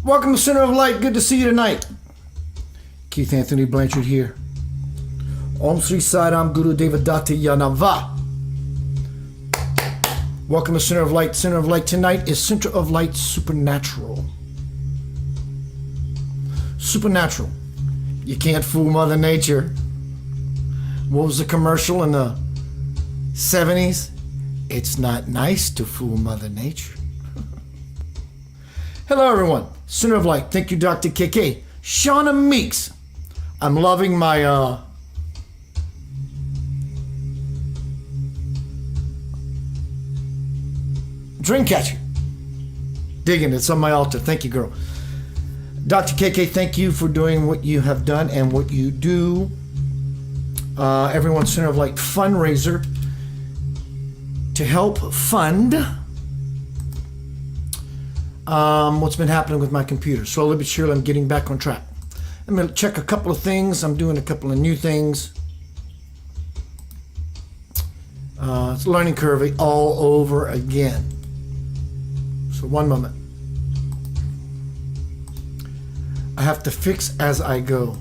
Welcome to Center of Light. Good to see you tonight. Keith Anthony Blanchard here. Om Sri Saidam Guru Devadatta Yanava. Welcome to Center of Light. Center of Light tonight is Center of Light Supernatural. Supernatural. You can't fool Mother Nature. What was the commercial in the 70s? It's not nice to fool Mother Nature. Hello everyone, Center of Light. Thank you, Dr. KK. Shauna Meeks. I'm loving my dream catcher. Digging it's on my altar. Thank you, girl. Dr. KK, thank you for doing what you have done and what you do. Everyone, Center of Light fundraiser to help fund what's been happening with my computer. Slowly but surely, I'm getting back on track. I'm going to check a couple of things. I'm doing a couple of new things. It's a learning curve all over again. So one moment. I have to fix as I go.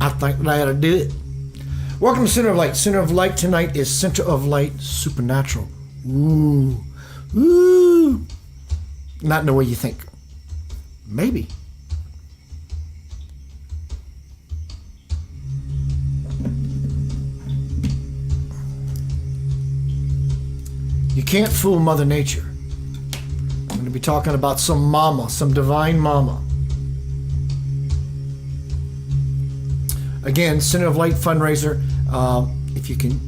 I think that I ought to do it. Welcome to Center of Light. Center of Light tonight is Center of Light Supernatural. Ooh. Ooh. Not in the way you think. Maybe. You can't fool Mother Nature. I'm going to be talking about some mama, some divine mama. Again, Center of Light fundraiser. If you can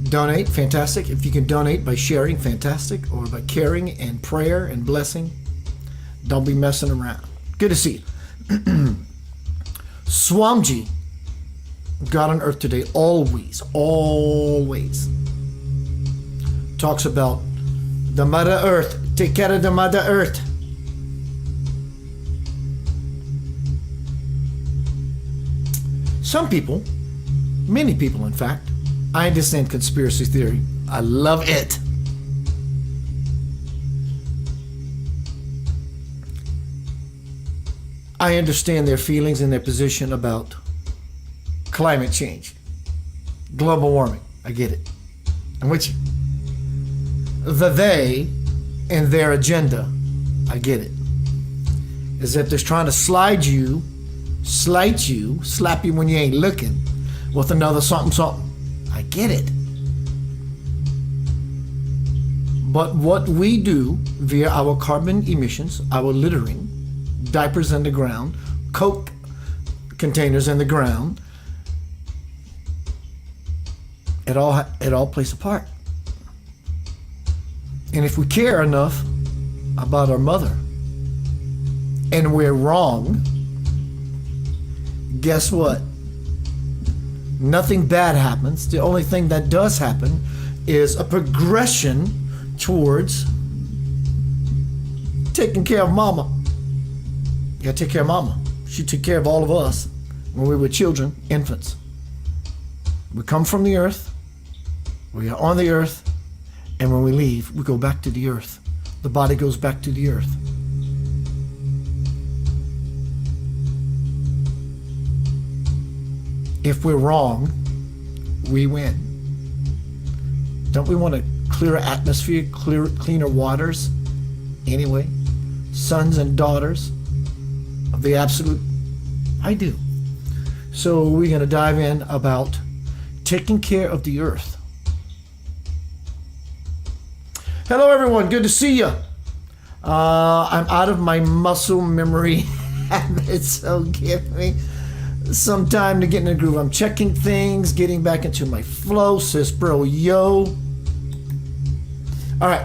Donate, fantastic. If you can donate by sharing, fantastic. Or by caring and prayer and blessing. Don't be messing around. Good to see you. Swamji, God on earth today, always talks about the Mother Earth. Take care of the Mother Earth. Some people, many people in fact, I understand conspiracy theory. I love it. I understand their feelings and their position about climate change, global warming. I get it. I'm with you. The they and their agenda, I get it. Is that they're trying to slight you, slap you when you ain't looking with another something. I get it. But what we do via our carbon emissions, our littering, diapers in the ground, Coke containers in the ground, it all plays a part. And if we care enough about our mother and we're wrong, guess what? Nothing bad happens. The only thing that does happen is a progression towards taking care of mama. You gotta take care of mama. She took care of all of us when we were children, infants. We come from the earth, we are on the earth, and when we leave, we go back to the earth. The body goes back to the earth. If we're wrong, we win. Don't we want a clearer atmosphere, cleaner waters? Anyway, sons and daughters of the absolute, I do. So we're going to dive in about taking care of the earth. Hello everyone, good to see you. I'm out of my muscle memory habits, so give me some time to get in the groove. I'm checking things, getting back into my flow, sis bro, yo. All right.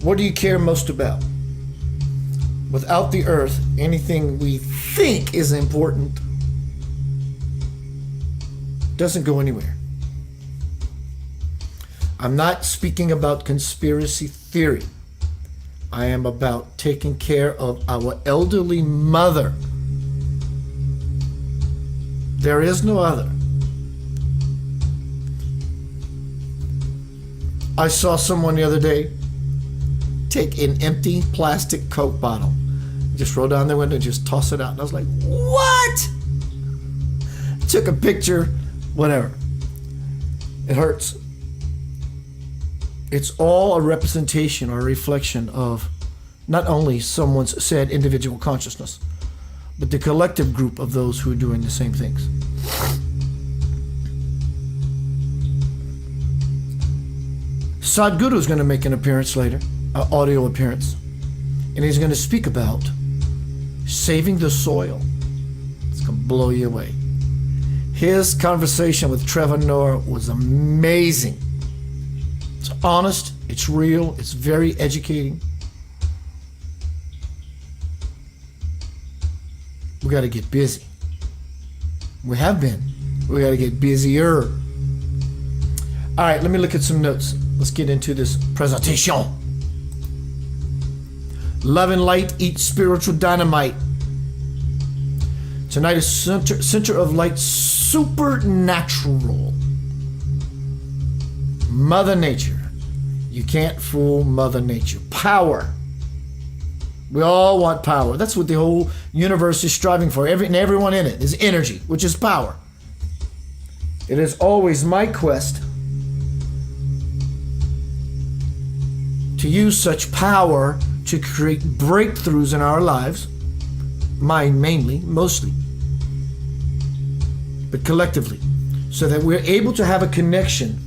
What do you care most about? Without the earth, anything we think is important doesn't go anywhere. I'm not speaking about conspiracy theory. I am about taking care of our elderly mother. There is no other. I saw someone the other day take an empty plastic Coke bottle, just roll down the window and just toss it out. And I was like, what? Took a picture, whatever. It hurts. It's all a representation or a reflection of not only someone's said individual consciousness, but the collective group of those who are doing the same things. Sadhguru is going to make an appearance later, an audio appearance, and he's going to speak about saving the soil. It's going to blow you away. His conversation with Trevor Noah was amazing. It's honest, it's real, it's very educating. We got to get busy. We have been. We got to get busier. All right, let me look at some notes. Let's get into this presentation. Love and light eat spiritual dynamite. Tonight is center of light supernatural. Mother Nature. You can't fool Mother Nature. Power. We all want power. That's what the whole universe is striving for. Everyone in it is energy, which is power. It is always my quest to use such power to create breakthroughs in our lives. Mine mainly, mostly, but collectively, so that we're able to have a connection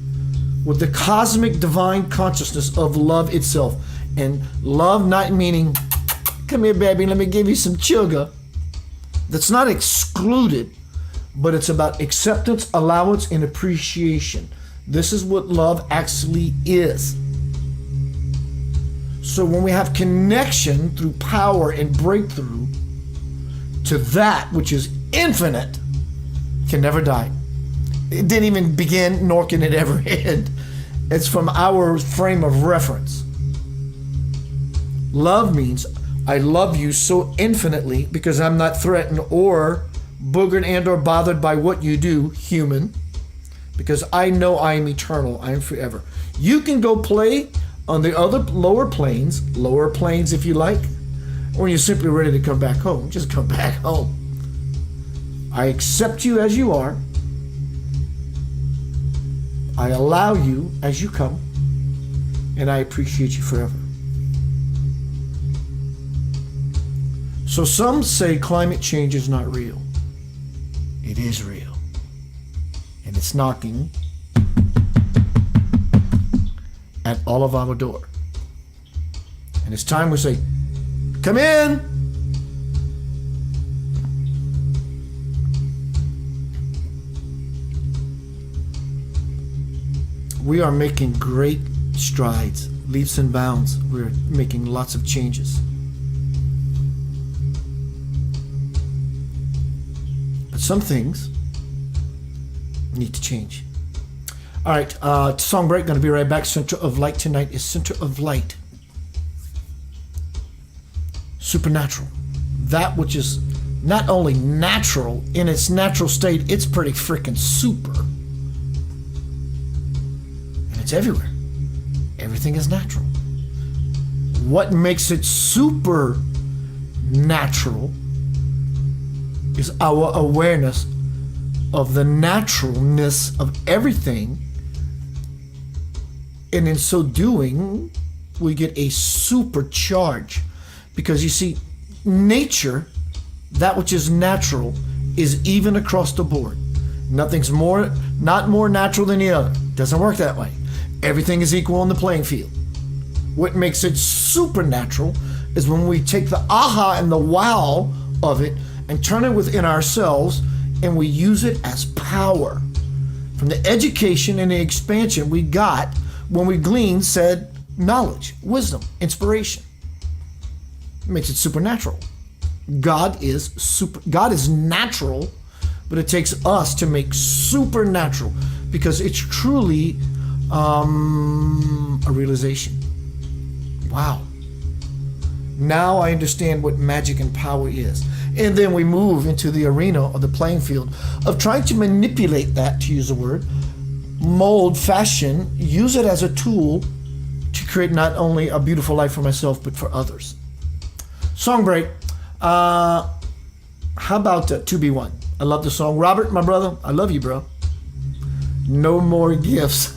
with the cosmic divine consciousness of love itself. And love not meaning, come here baby, let me give you some sugar. That's not excluded, but it's about acceptance, allowance, and appreciation. This is what love actually is. So when we have connection through power and breakthrough to that which is infinite, can never die. It didn't even begin, nor can it ever end. It's from our frame of reference. Love means I love you so infinitely because I'm not threatened or boogered and or bothered by what you do, human, because I know I am eternal, I am forever. You can go play on the other lower planes if you like, or when you're simply ready to come back home, just come back home. I accept you as you are. I allow you as you come, and I appreciate you forever. So some say climate change is not real. It is real. And it's knocking at all of our door. And it's time we say, come in. We are making great strides, leaps and bounds. We're making lots of changes. But some things need to change. All right, song break, going to be right back. Center of Light tonight is Center of Light. Supernatural. That which is not only natural in its natural state, it's pretty freaking super. And it's everywhere. Everything is natural. What makes it super natural is our awareness of the naturalness of everything, and in so doing we get a supercharge, because you see, nature, that which is natural, is even across the board. Nothing's not more natural than the other. Doesn't work that way. Everything is equal on the playing field. What makes it supernatural is when we take the aha and the wow of it and turn it within ourselves, and we use it as power. From the education and the expansion we got when we gleaned said knowledge, wisdom, inspiration. It makes it supernatural. God is natural, but it takes us to make supernatural, because it's truly a realization. Wow. Now I understand what magic and power is. And then we move into the arena or the playing field of trying to manipulate that, to use a word, mold, fashion, use it as a tool to create not only a beautiful life for myself, but for others. Song break. How about 2B1? I love the song. Robert, my brother, I love you, bro. No more gifts.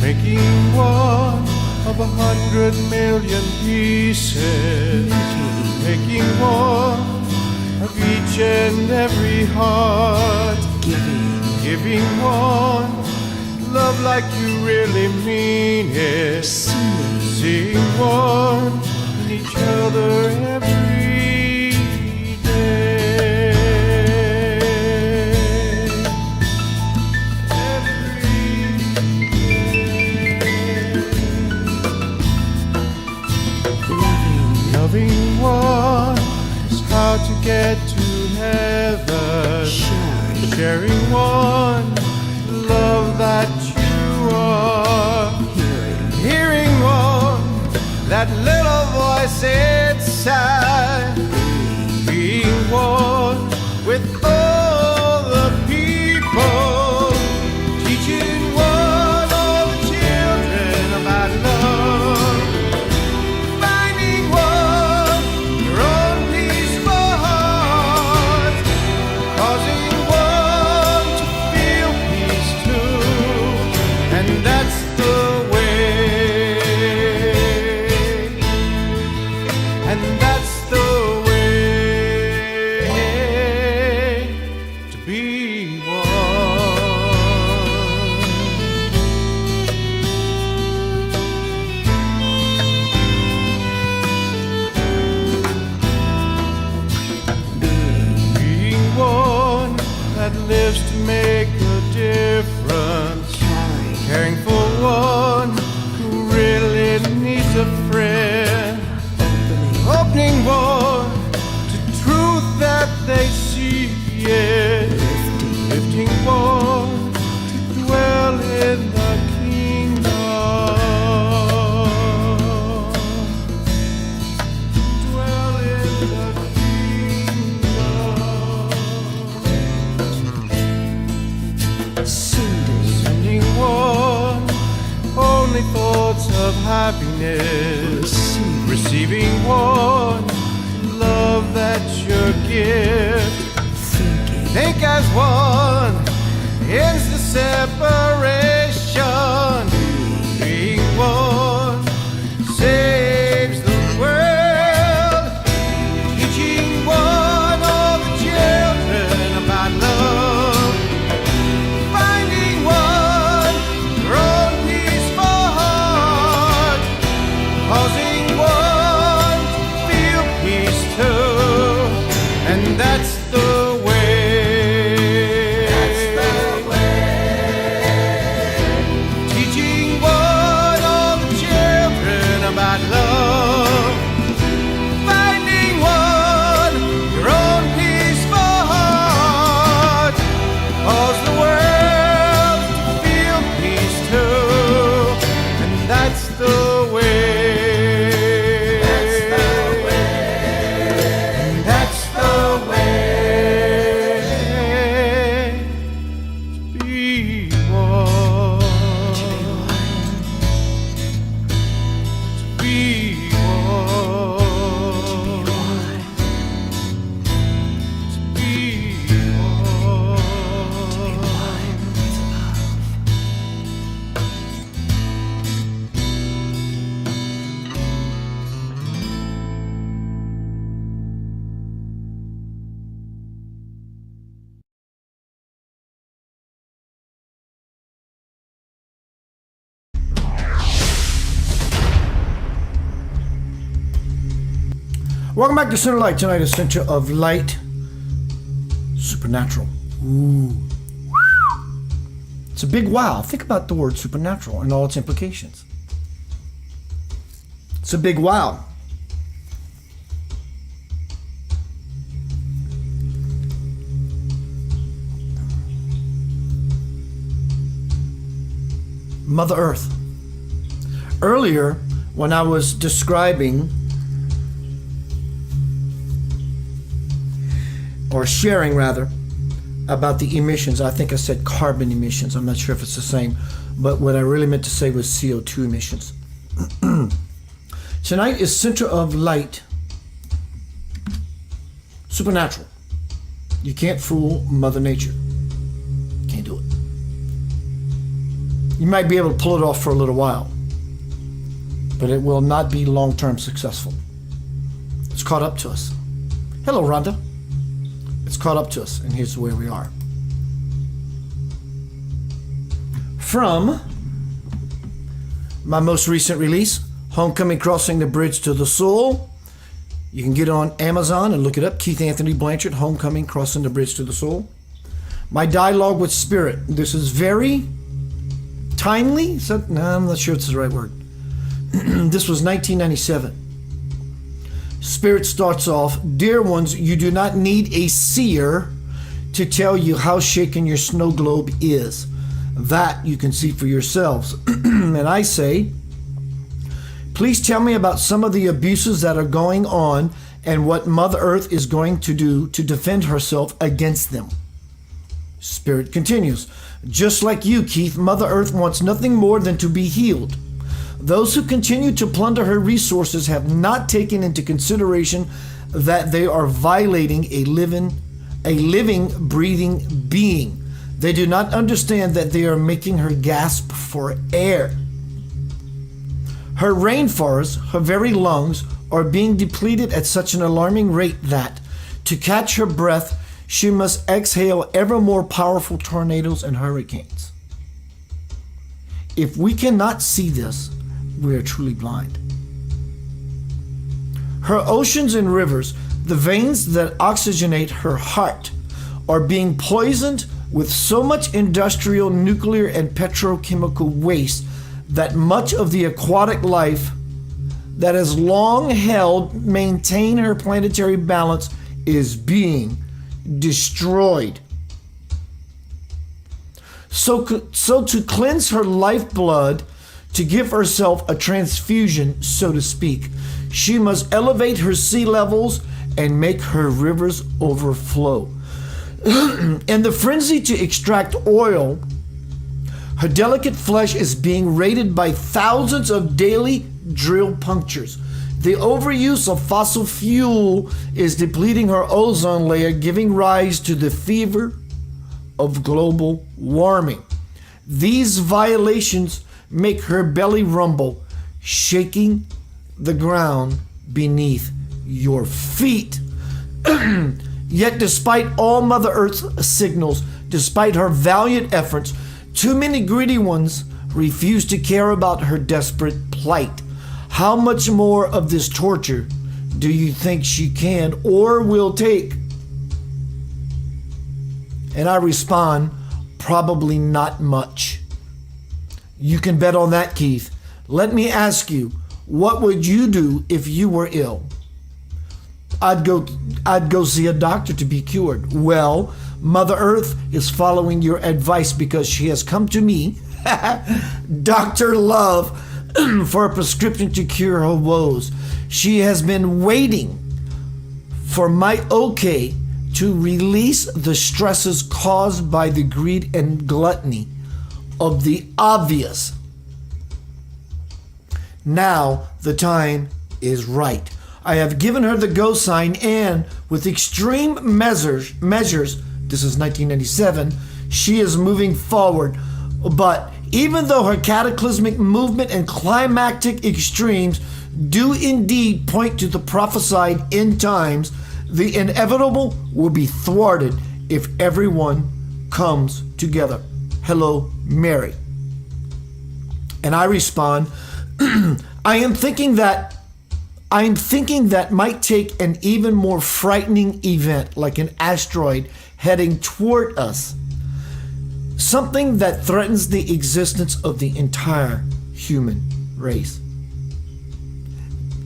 Making one of 100 million pieces, making one of each and every heart, giving one love like you really mean it, seeing one in each other every day. get to heaven, sharing one love that you are. Hearing one, that little voice inside, being one with all the people, teaching one all the children about love, finding one your own peaceful heart, causing one to feel peace too, and that's the way, and that's the way to be one. Being one that lives to make a difference, caring for one who really needs a friend, opening one to truth that they see, yeah, lifting one to dwell in the kingdom, dwell in the kingdom, sending one only thoughts of happiness, receiving one love that's your gift. Think as one ends the separation. Being one saves the world. Teaching one all the children about love. Finding one your own peaceful heart. Causing one to feel peace too. And that's the way. That's the way. Teaching one all the children about love. Finding one your own peaceful heart. Cause the world to feel peace too. And that's the way. That's the way. And that's the way to be one. To be one. To be Welcome back to Center Light. Tonight is Center of Light. Supernatural. Ooh. It's a big wow. Think about the word supernatural and all its implications. It's a big wow. Mother Earth. Earlier, when I was describing or sharing rather about the emissions, I think I said carbon emissions. I'm not sure if it's the same, but what I really meant to say was CO2 emissions. Tonight is Center of Light. Supernatural. You can't fool Mother Nature. Can't do it. You might be able to pull it off for a little while, but it will not be long-term successful. It's caught up to us. Hello, Rhonda. It's caught up to us, and here's where we are. From my most recent release, Homecoming Crossing the Bridge to the Soul. You can get on Amazon and look it up. Keith Anthony Blanchard, Homecoming Crossing the Bridge to the Soul. My dialogue with Spirit. This is very timely. No, I'm not sure it's the right word. This was 1997. Spirit starts off, dear ones, you do not need a seer to tell you how shaken your snow globe is. That you can see for yourselves. And I say, please tell me about some of the abuses that are going on and what Mother Earth is going to do to defend herself against them. Spirit continues, just like you, Keith, Mother Earth wants nothing more than to be healed. Those who continue to plunder her resources have not taken into consideration that they are violating a living, breathing being. They do not understand that they are making her gasp for air. Her rainforests, her very lungs, are being depleted at such an alarming rate that, to catch her breath, she must exhale ever more powerful tornadoes and hurricanes. If we cannot see this, we are truly blind. Her oceans and rivers, the veins that oxygenate her heart, are being poisoned with so much industrial, nuclear, and petrochemical waste that much of the aquatic life that has long held maintain her planetary balance is being destroyed. So to cleanse her lifeblood, to give herself a transfusion, so to speak, she must elevate her sea levels and make her rivers overflow. In the frenzy to extract oil, her delicate flesh is being raided by thousands of daily drill punctures. The overuse of fossil fuel is depleting her ozone layer, giving rise to the fever of global warming. These violations make her belly rumble, shaking the ground beneath your feet. Yet despite all Mother Earth's signals, despite her valiant efforts, too many greedy ones refuse to care about her desperate plight. How much more of this torture do you think she can or will take? And I respond, probably not much. You can bet on that, Keith. Let me ask you, what would you do if you were ill? I'd go see a doctor to be cured. Well, Mother Earth is following your advice because she has come to me, Dr. Love, for a prescription to cure her woes. She has been waiting for my okay to release the stresses caused by the greed and gluttony of the obvious. Now the time is right. I have given her the go sign, and with extreme measures, this is 1997, she is moving forward. But even though her cataclysmic movement and climactic extremes do indeed point to the prophesied end times, the inevitable will be thwarted if everyone comes together. Hello, Mary. And I respond, I'm thinking that might take an even more frightening event, like an asteroid heading toward us. Something that threatens the existence of the entire human race.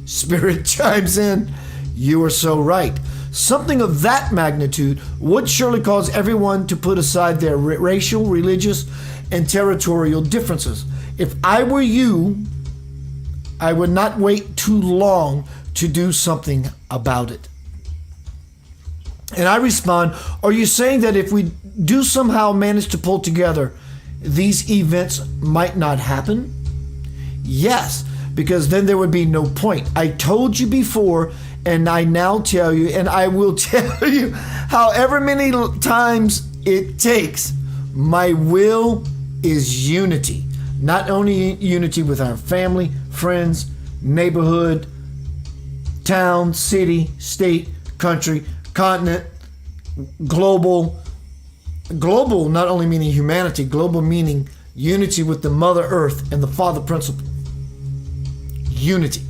Spirit chimes in, you are so right. Something of that magnitude would surely cause everyone to put aside their racial, religious, and territorial differences. If I were you, I would not wait too long to do something about it. And I respond, are you saying that if we do somehow manage to pull together, these events might not happen? Yes, because then there would be no point. I told you before, and I now tell you, and I will tell you however many times it takes. My will is unity. Not only unity with our family, friends, neighborhood, town, city, state, country, continent, global, not only meaning humanity, global meaning unity with the Mother Earth and the Father Principle. Unity.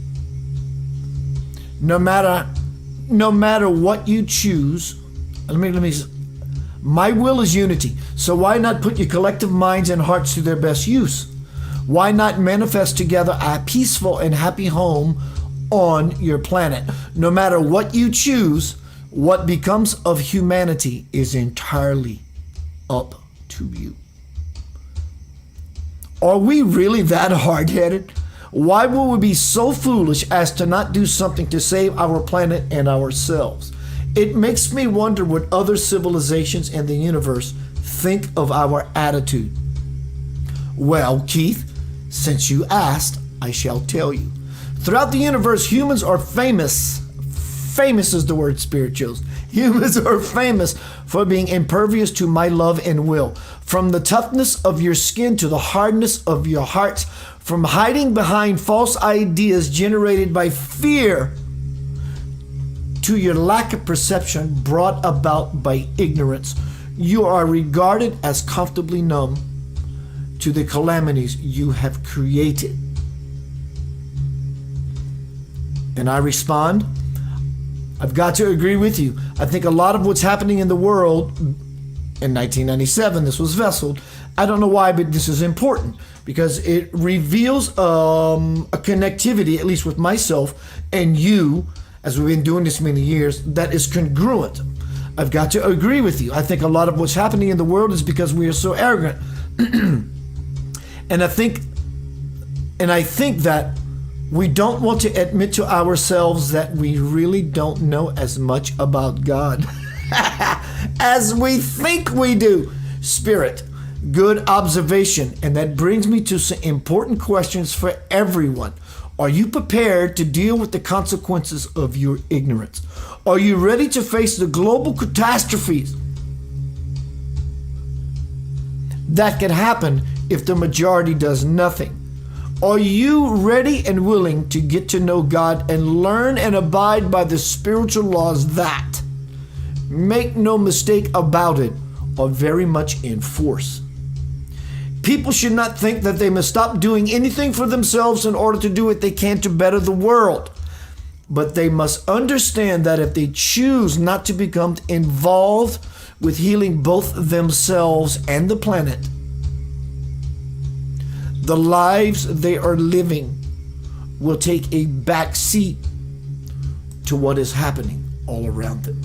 No matter what you choose, my will is unity. So why not put your collective minds and hearts to their best use? Why not manifest together a peaceful and happy home on your planet. No matter what you choose, what becomes of humanity is entirely up to you. Are we really that hard-headed? Why will we be so foolish as to not do something to save our planet and ourselves? It makes me wonder what other civilizations in the universe think of our attitude. Well, Keith, since you asked, I shall tell you. Throughout the universe, humans are famous. Famous is the word Spirit chose. Humans are famous for being impervious to my love and will. From the toughness of your skin to the hardness of your hearts, from hiding behind false ideas generated by fear to your lack of perception brought about by ignorance, you are regarded as comfortably numb to the calamities you have created. And I respond, I've got to agree with you. I think a lot of what's happening in the world, in 1997, this was vesseled. I don't know why, but this is important because it reveals a connectivity, at least with myself and you, as we've been doing this many years, that is congruent. I've got to agree with you. I think a lot of what's happening in the world is because we are so arrogant. And I think that we don't want to admit to ourselves that we really don't know as much about God as we think we do. Spirit, good observation. And that brings me to some important questions for everyone. Are you prepared to deal with the consequences of your ignorance? Are you ready to face the global catastrophes that can happen if the majority does nothing? Are you ready and willing to get to know God and learn and abide by the spiritual laws that, make no mistake about it, are very much in force? People should not think that they must stop doing anything for themselves in order to do what they can to better the world. But they must understand that if they choose not to become involved with healing both themselves and the planet, the lives they are living will take a back seat to what is happening all around them.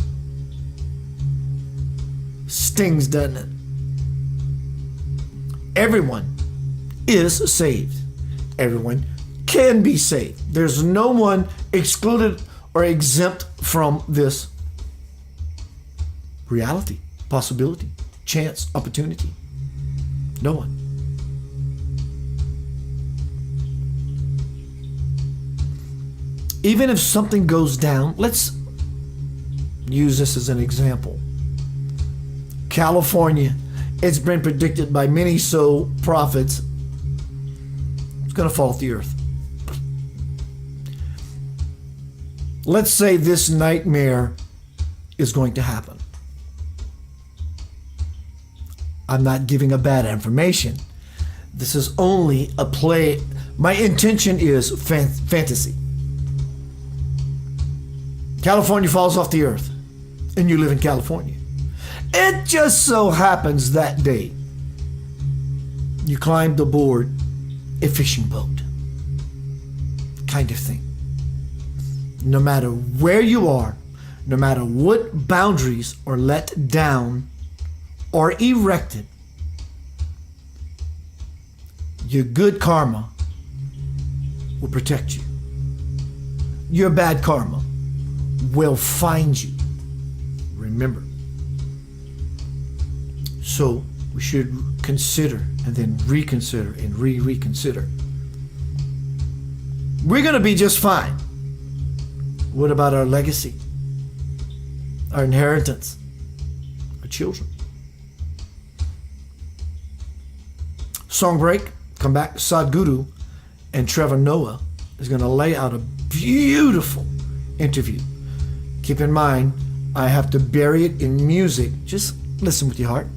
Stings, doesn't it? Everyone is saved. Everyone can be saved. There's no one excluded or exempt from this reality, possibility, chance, opportunity. No one. Even if something goes down, let's use this as an example. California, it's been predicted by many prophets, it's going to fall off the earth. Let's say this nightmare is going to happen. I'm not giving a bad information. This is only a play. My intention is fantasy. California falls off the earth, and you live in California. It just so happens that day you climbed aboard a fishing boat, kind of thing. No matter where you are, no matter what boundaries are let down or erected, your good karma will protect you. Your bad karma will find you. Remember. So we should consider and then reconsider and reconsider. We're going to be just fine. What about our legacy? Our inheritance? Our children? Song break. Come back. Sadhguru and Trevor Noah is going to lay out a beautiful interview. Keep in mind, I have to bury it in music. Just listen with your heart.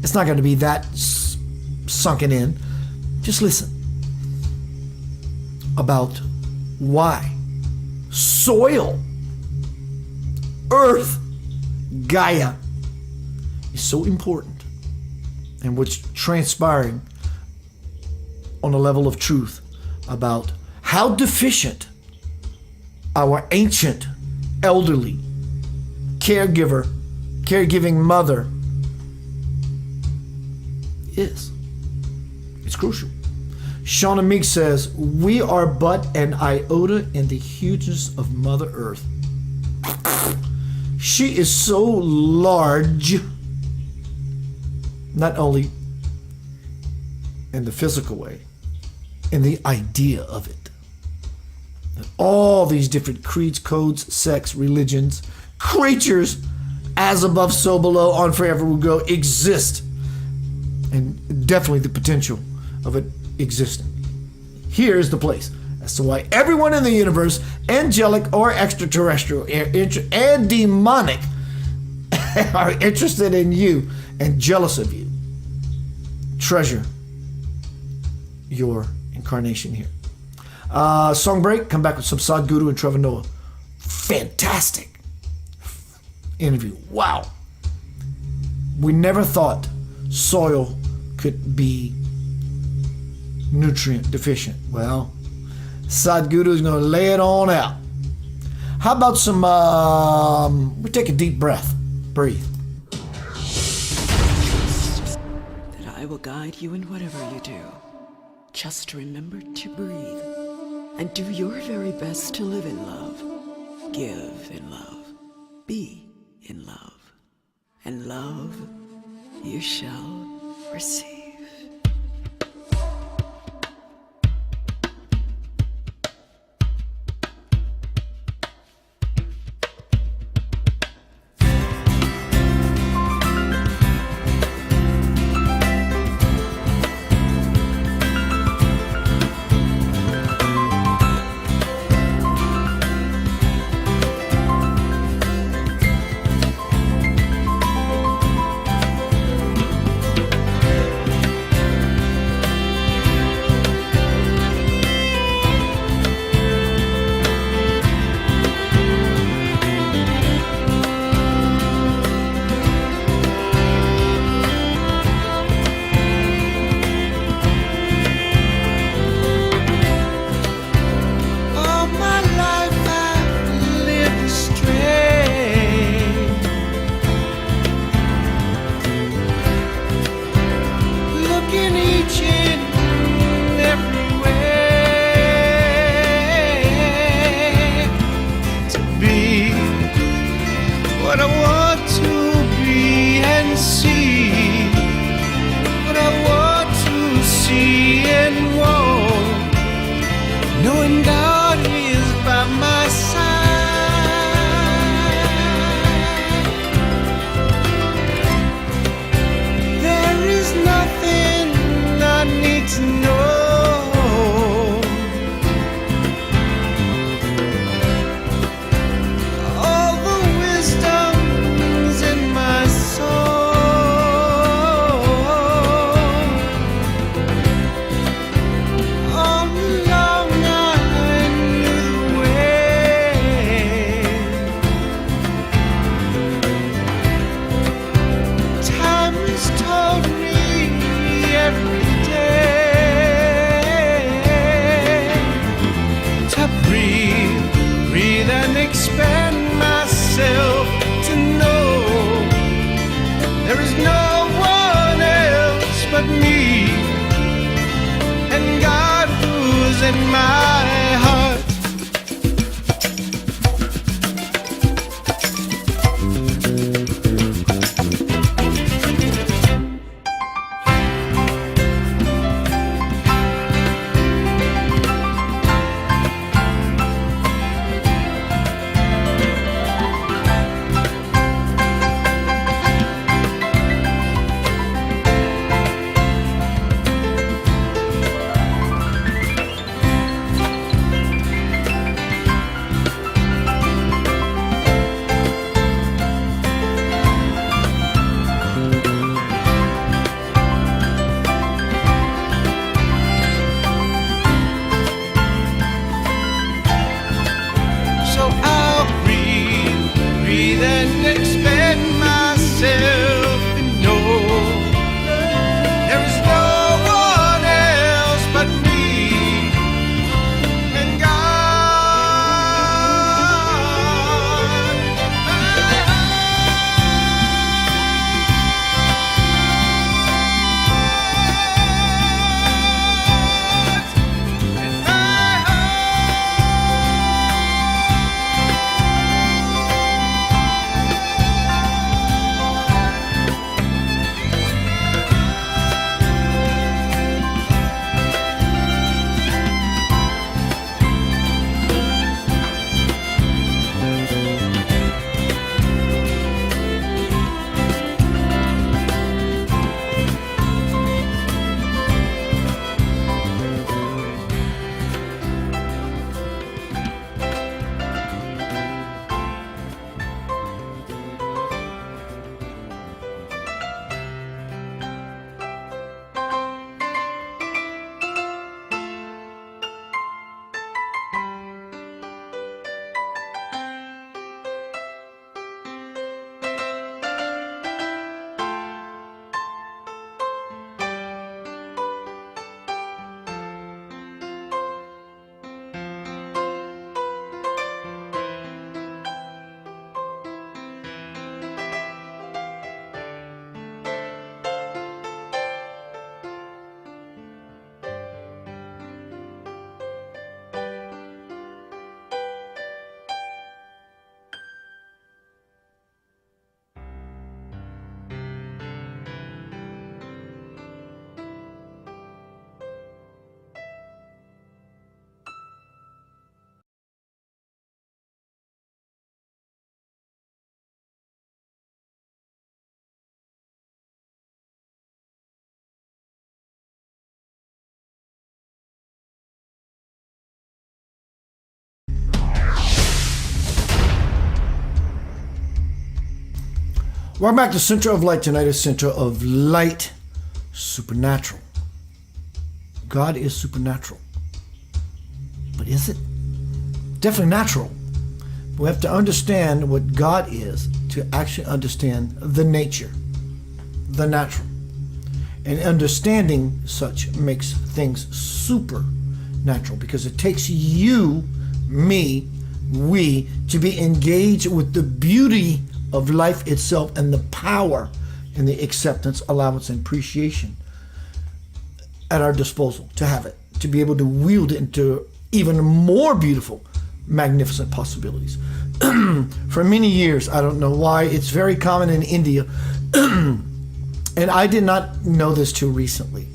It's not going to be that sunken in. Just listen about why soil, earth, Gaia is so important and what's transpiring on a level of truth about how deficient our ancient, elderly, caregiving mother is. It's crucial. Shauna Meek says, we are but an iota in the hugeness of Mother Earth. She is so large, not only in the physical way, in the idea of it. That all these different creeds, codes, sects, religions, creatures, as above, so below, on forever will go, exist. And definitely the potential of it existing. Here's the place as to why everyone in the universe, angelic or extraterrestrial and demonic, are interested in you and jealous of you. Treasure your incarnation here. Song break, come back with some Sadhguru and Trevor Noah. Fantastic interview. Wow. We never thought soil could be nutrient deficient. Well, Sadhguru is going to lay it on out. How about some, we take a deep breath. Breathe. That I will guide you in whatever you do. Just remember to breathe. And do your very best to live in love. Give in love. Be in love. And love you shall receive. Welcome back to Center of Light. Tonight is Center of Light, supernatural. God is supernatural. But is it? Definitely natural. We have to understand what God is to actually understand the nature, the natural. And understanding such makes things supernatural because it takes you, me, we to be engaged with the beauty of life itself and the power and the acceptance, allowance, and appreciation at our disposal to have it, to be able to wield it into even more beautiful, magnificent possibilities. For many years, I don't know why, it's very common in India, and I did not know this till recently,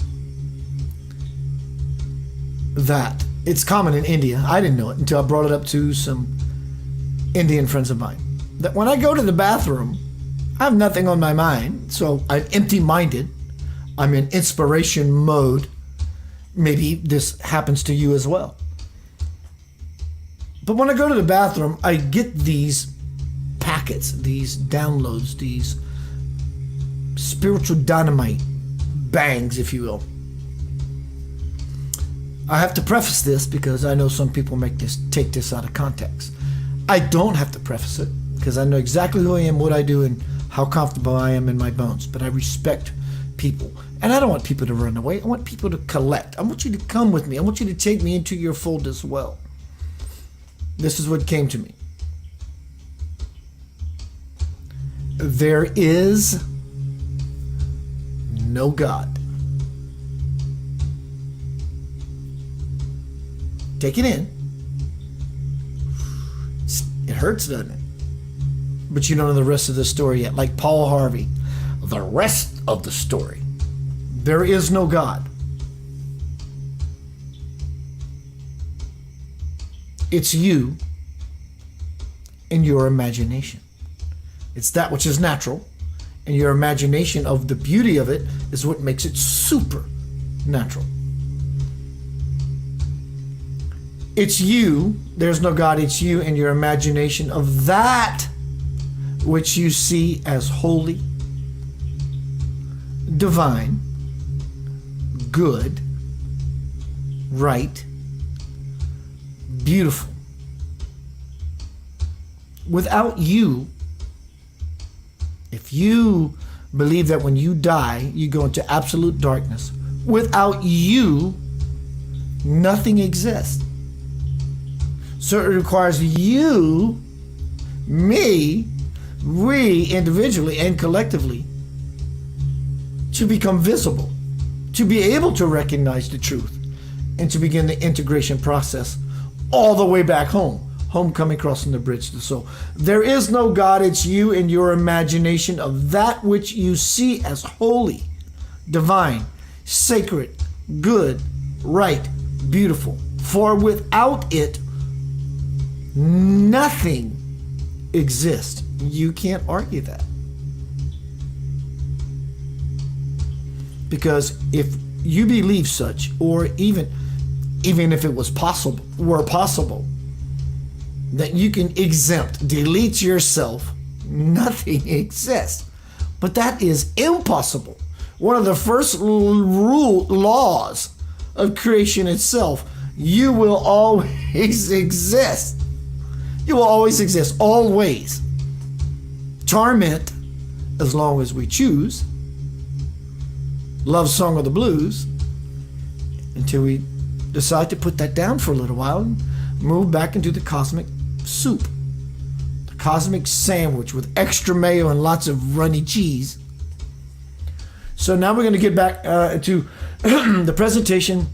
that it's common in India. I didn't know it until I brought it up to some Indian friends of mine. That when I go to the bathroom, I have nothing on my mind, so I'm empty-minded. I'm in inspiration mode. Maybe this happens to you as well. But when I go to the bathroom, I get these packets, these downloads, these spiritual dynamite bangs, if you will. I have to preface this because I know some people take this out of context. I don't have to preface it because I know exactly who I am, what I do, and how comfortable I am in my bones. But I respect people. And I don't want people to run away. I want people to collect. I want you to come with me. I want you to take me into your fold as well. This is what came to me. There is no God. Take it in. It hurts, doesn't it? But you don't know the rest of the story yet. Like Paul Harvey, the rest of the story. There is no God. It's you and your imagination. It's that which is natural, and your imagination of the beauty of it is what makes it supernatural. It's you, there's no God, it's you and your imagination of that which you see as holy, divine, good, right, beautiful. Without you, if you believe that when you die, you go into absolute darkness, without you, nothing exists. So it requires you, me, we individually and collectively to become visible, to be able to recognize the truth, and to begin the integration process all the way back home. Homecoming, crossing the bridge to the soul. There is no God, it's you and your imagination of that which you see as holy, divine, sacred, good, right, beautiful. For without it, nothing exists. You can't argue that. Because if you believe such, or even if it was possible, that you can delete yourself, nothing exists. But that is impossible. One of the first laws of creation itself, you will always exist. You will always exist, always. Torment, as long as we choose. Love song of the blues, until we decide to put that down for a little while and move back into the cosmic soup, the cosmic sandwich with extra mayo and lots of runny cheese. So now we're going to get back to the presentation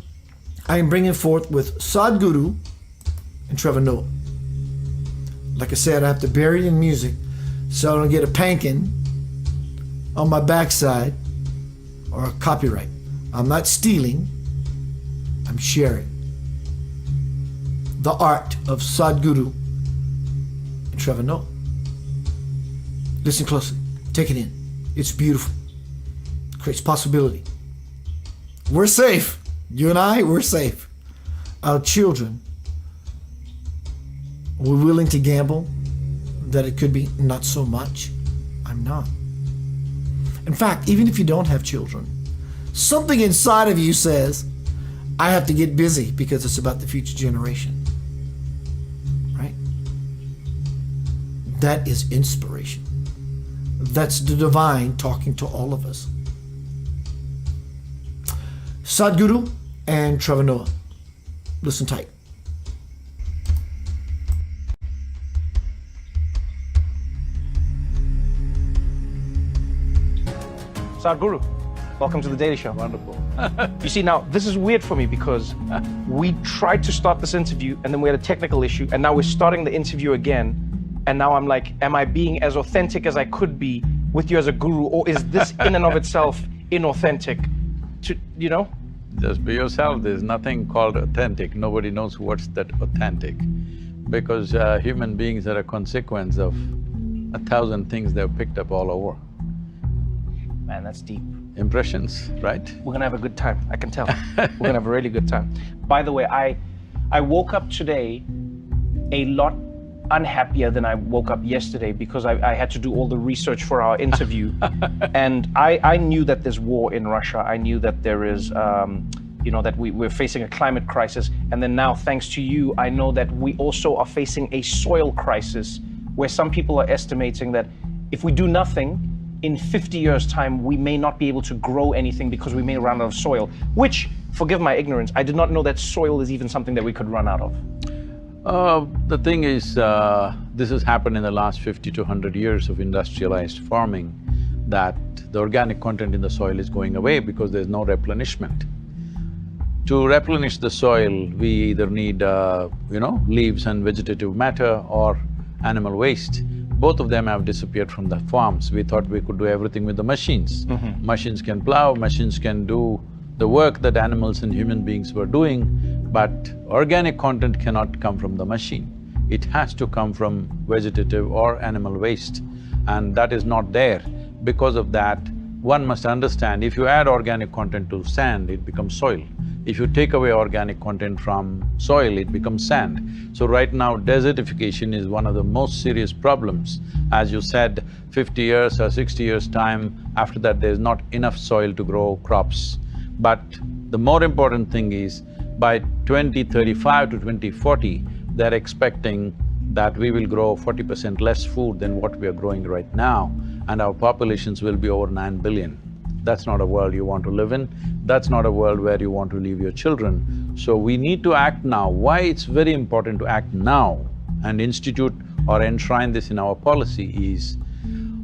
I am bringing forth with Sadhguru and Trevor Noah. Like I said, I have to bury it in music so I don't get a panking on my backside or a copyright. I'm not stealing, I'm sharing the art of Sadhguru and Trevor Noah. Listen closely, take it in. It's beautiful. It creates possibility. We're safe. You and I, we're safe. Our children, we're willing to gamble that it could be not so much. I'm not. In fact, even if you don't have children, something inside of you says, I have to get busy because it's about the future generation. Right? That is inspiration. That's the divine talking to all of us. Sadhguru and Trevor Noah. Listen tight. Sadhguru, welcome to the Daily Show. Wonderful. You see, now, this is weird for me because we tried to start this interview and then we had a technical issue and now we're starting the interview again. And now I'm like, am I being as authentic as I could be with you as a guru, or is this in and of itself inauthentic? To, you know? Just be yourself. There's nothing called authentic. Nobody knows what's that authentic. Because human beings are a consequence of 1,000 things they've picked up all over. Man, that's deep. Impressions, right? We're gonna have a good time, I can tell. We're gonna have a really good time. By the way, I woke up today a lot unhappier than I woke up yesterday because I had to do all the research for our interview. And I knew that there's war in Russia. I knew that there is, that we're facing a climate crisis. And then now, thanks to you, I know that we also are facing a soil crisis where some people are estimating that if we do nothing, in 50 years' time, we may not be able to grow anything because we may run out of soil, which, forgive my ignorance, I did not know that soil is even something that we could run out of. The thing is, this has happened in the last 50 to 100 years of industrialized farming, that the organic content in the soil is going away because there's no replenishment. To replenish the soil, we either need, leaves and vegetative matter or animal waste. Both of them have disappeared from the farms. We thought we could do everything with the machines. Machines can plow, machines can do the work that animals and human beings were doing, but organic content cannot come from the machine. It has to come from vegetative or animal waste, and that is not there. Because of that, one must understand, if you add organic content to sand, it becomes soil. If you take away organic content from soil, it becomes sand. So right now, desertification is one of the most serious problems. As you said, 50 years or 60 years' time, after that there's not enough soil to grow crops. But the more important thing is, by 2035 to 2040, they're expecting that we will grow 40% less food than what we are growing right now, and our populations will be over 9 billion. That's not a world you want to live in. That's not a world where you want to leave your children. So we need to act now. Why it's very important to act now and institute or enshrine this in our policy is,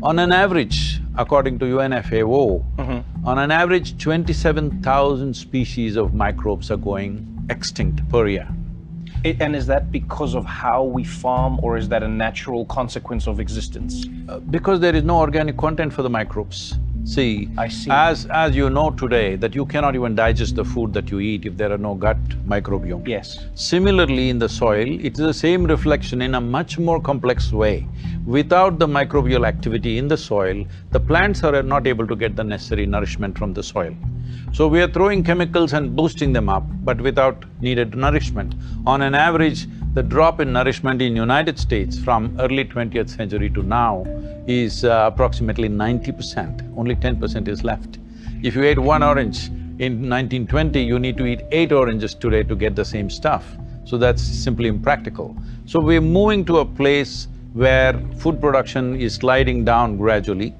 on an average, according to UNFAO, on an average 27,000 species of microbes are going extinct per year. And is that because of how we farm, or is that a natural consequence of existence? Because there is no organic content for the microbes. See, I see. As you know today, that you cannot even digest the food that you eat if there are no gut microbiome. Yes. Similarly, in the soil, it is the same reflection in a much more complex way. Without the microbial activity in the soil, the plants are not able to get the necessary nourishment from the soil. So we are throwing chemicals and boosting them up, but without needed nourishment. On an average, the drop in nourishment in United States from early 20th century to now is approximately 90%, only 10% is left. If you ate one orange in 1920, you need to eat 8 oranges today to get the same stuff. So that's simply impractical. So we're moving to a place where food production is sliding down gradually.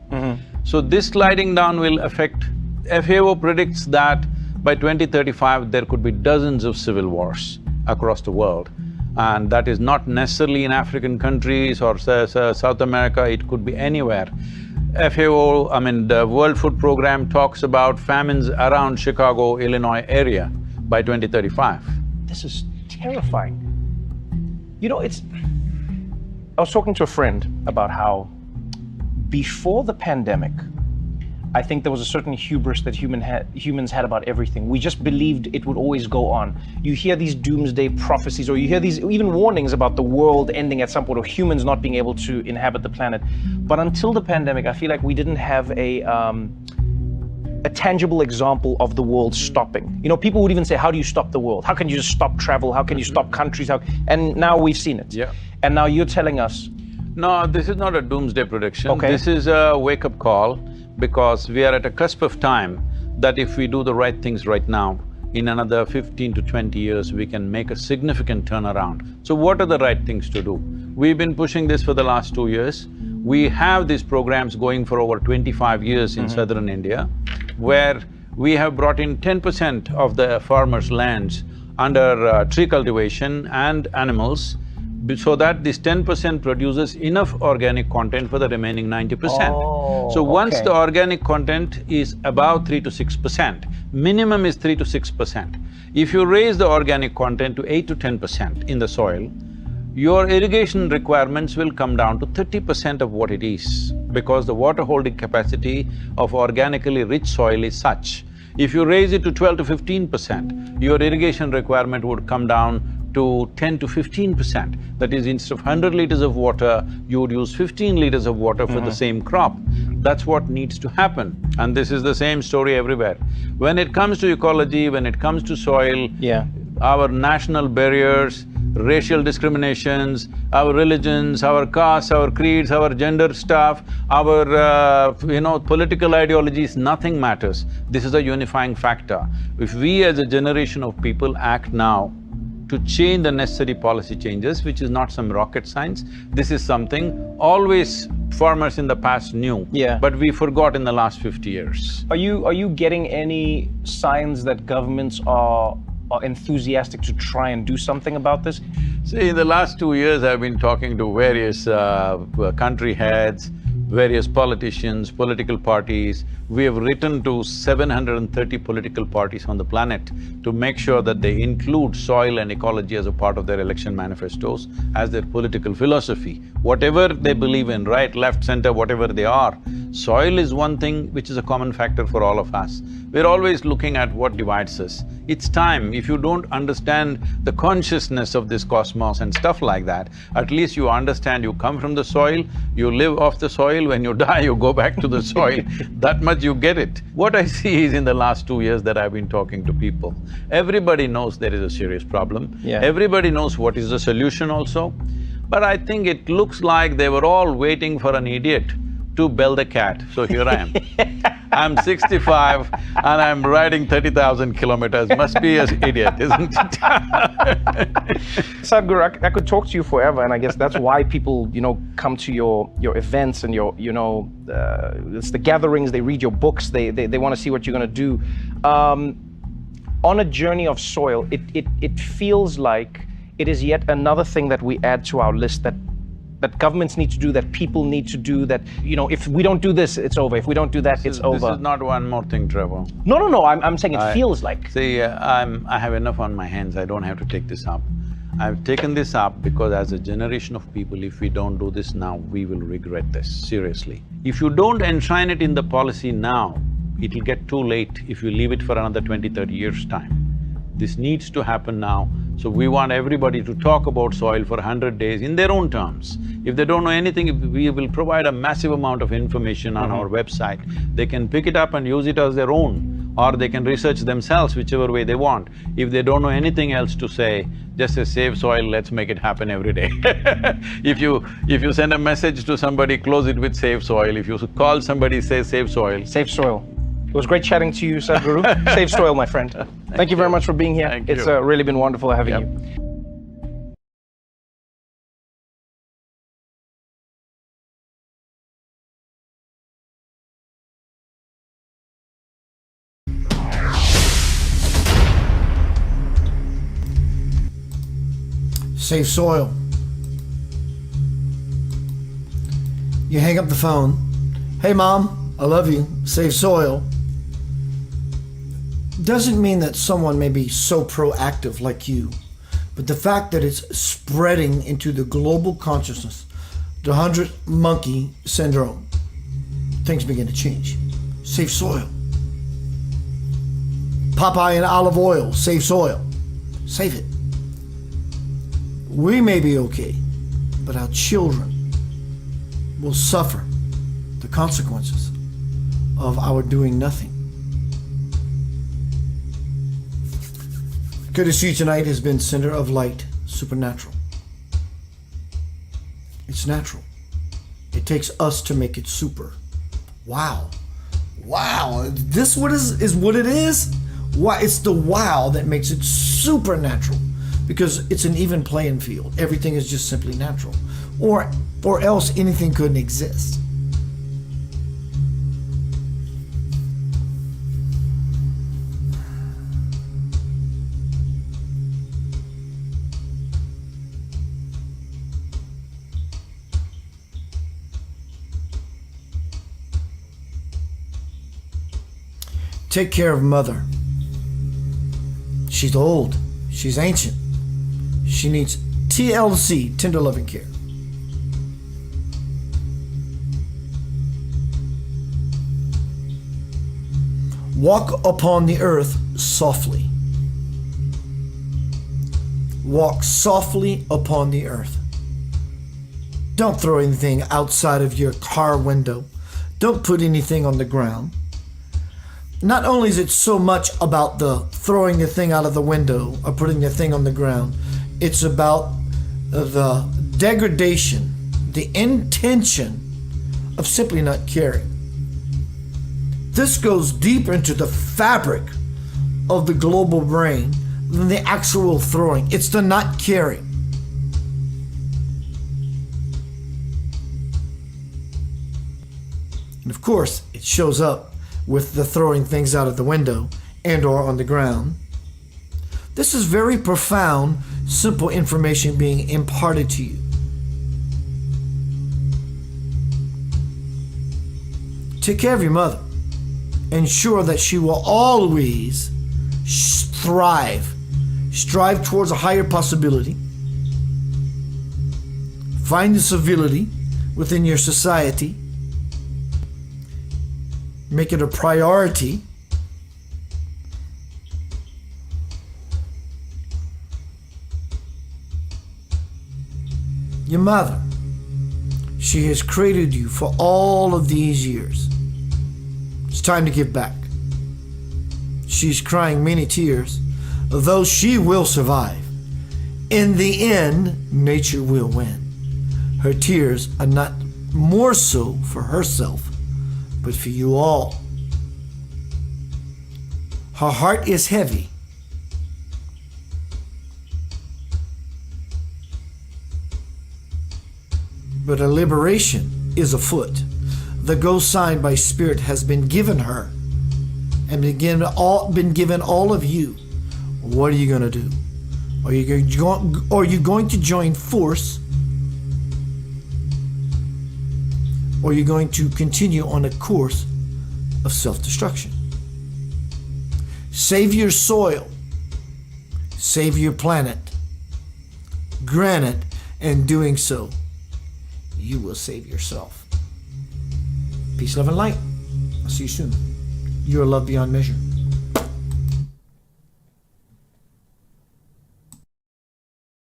So this sliding down will affect… FAO predicts that by 2035, there could be dozens of civil wars across the world. And that is not necessarily in African countries or South America, it could be anywhere. FAO, the World Food Program talks about famines around Chicago, Illinois area by 2035. This is terrifying. You know, I was talking to a friend about how before the pandemic, I think there was a certain hubris that humans had about everything. We just believed it would always go on. You hear these doomsday prophecies, or you hear these even warnings about the world ending at some point, or humans not being able to inhabit the planet. But until the pandemic, I feel like we didn't have a tangible example of the world stopping. You know, people would even say, how do you stop the world? How can you just stop travel? How can you stop countries? And now we've seen it. Yeah. And now you're telling us… No, this is not a doomsday prediction. Okay. This is a wake-up call, because we are at a cusp of time that if we do the right things right now, in another 15 to 20 years, we can make a significant turnaround. So what are the right things to do? We've been pushing this for the last 2 years. We have these programs going for over 25 years in southern India, where we have brought in 10% of the farmers' lands under tree cultivation and animals, so that this 10% produces enough organic content for the remaining 90%. Oh, so once okay. the organic content is about 3 to 6%, minimum is 3 to 6%. If you raise the organic content to 8 to 10% in the soil, your irrigation requirements will come down to 30% of what it is, because the water holding capacity of organically rich soil is such. If you raise it to 12 to 15%, your irrigation requirement would come down to 10 to 15%. That is, instead of 100 liters of water, you would use 15 liters of water for the same crop. That's what needs to happen, and this is the same story everywhere. When it comes to ecology, when it comes to soil, Yeah. our national barriers, racial discriminations, our religions, our castes, our creeds, our gender stuff, our political ideologies, nothing matters. This is a unifying factor. If we as a generation of people act now to change the necessary policy changes, which is not some rocket science, this is something always farmers in the past knew, Yeah. but we forgot in the last 50 years. Are you getting any signs that governments are enthusiastic to try and do something about this? See, in the last 2 years, I've been talking to various country heads, various politicians, political parties. We have written to 730 political parties on the planet to make sure that they include soil and ecology as a part of their election manifestos, as their political philosophy. Whatever they believe in, right, left, center, whatever they are, soil is one thing which is a common factor for all of us. We're always looking at what divides us. It's time, if you don't understand the consciousness of this cosmos and stuff like that, at least you understand you come from the soil, you live off the soil, when you die you go back to the soil, that much you get it. What I see is in the last 2 years that I've been talking to people, everybody knows there is a serious problem. Yeah. Everybody knows what is the solution also, but I think it looks like they were all waiting for an idiot to bell the cat, so here I am. I'm 65 and I'm riding 30,000 kilometers, must be an idiot, isn't it? Sadhguru, I could talk to you forever, and I guess that's why people, come to your events and your, it's the gatherings, they read your books, they want to see what you're going to do. On a journey of soil, it feels like it is yet another thing that we add to our list that governments need to do, that people need to do, that, if we don't do this, it's over. If we don't do that, it's over. This is not one more thing, Trevor. No, I'm saying it feels like. See, I have enough on my hands, I don't have to take this up. I've taken this up because as a generation of people, if we don't do this now, we will regret this, seriously. If you don't enshrine it in the policy now, it'll get too late if you leave it for another 20, 30 years' time. This needs to happen now, so we want everybody to talk about soil for 100 days in their own terms. If they don't know anything, we will provide a massive amount of information on our website. They can pick it up and use it as their own, or they can research themselves whichever way they want. If they don't know anything else to say, just say save soil, let's make it happen every day. If you send a message to somebody, close it with save soil. If you call somebody, say save soil. Save soil. It was great chatting to you, Sadhguru. Save soil, my friend. Thank you very much for being here. Thank It's you. really been wonderful having Yep. you. Save soil. You hang up the phone. Hey mom, I love you. Save soil. Doesn't mean that someone may be so proactive like you, but the fact that it's spreading into the global consciousness, the 100 monkey syndrome, things begin to change. Save soil. Popeye and olive oil, save soil. Save it. We may be okay, but our children will suffer the consequences of our doing nothing. Good to see you tonight has been Center of Light Supernatural. It's natural. It takes us to make it super. Wow. wow, this what is what it is? Why, it's the wow that makes it supernatural, because it's an even playing field. Everything is just simply natural, or else anything couldn't exist. Take care of mother. She's old. She's ancient. She needs TLC, tender loving care. Walk upon the earth softly. Walk softly upon the earth. Don't throw anything outside of your car window. Don't put anything on the ground. Not only is it so much about the throwing the thing out of the window or putting the thing on the ground, it's about the degradation, the intention of simply not caring. This goes deeper into the fabric of the global brain than the actual throwing. It's the not caring. And of course, it shows up with the throwing things out of the window and or on the ground. This is very profound, simple information being imparted to you. Take care of your mother. Ensure that she will always thrive. Strive towards a higher possibility. Find the civility within your society. Make it a priority. Your mother, she has created you for all of these years. It's time to give back. She's crying many tears, though she will survive. In the end, nature will win. Her tears are not more so for herself, but for you all. Her heart is heavy. But a liberation is afoot. The go sign by Spirit has been given her and been given all of you. What are you going to do? Are you going to join force? Or are you going to continue on a course of self-destruction? Save your soil. Save your planet. Granted, in doing so, you will save yourself. Peace, love, and light. I'll see you soon. You are loved beyond measure.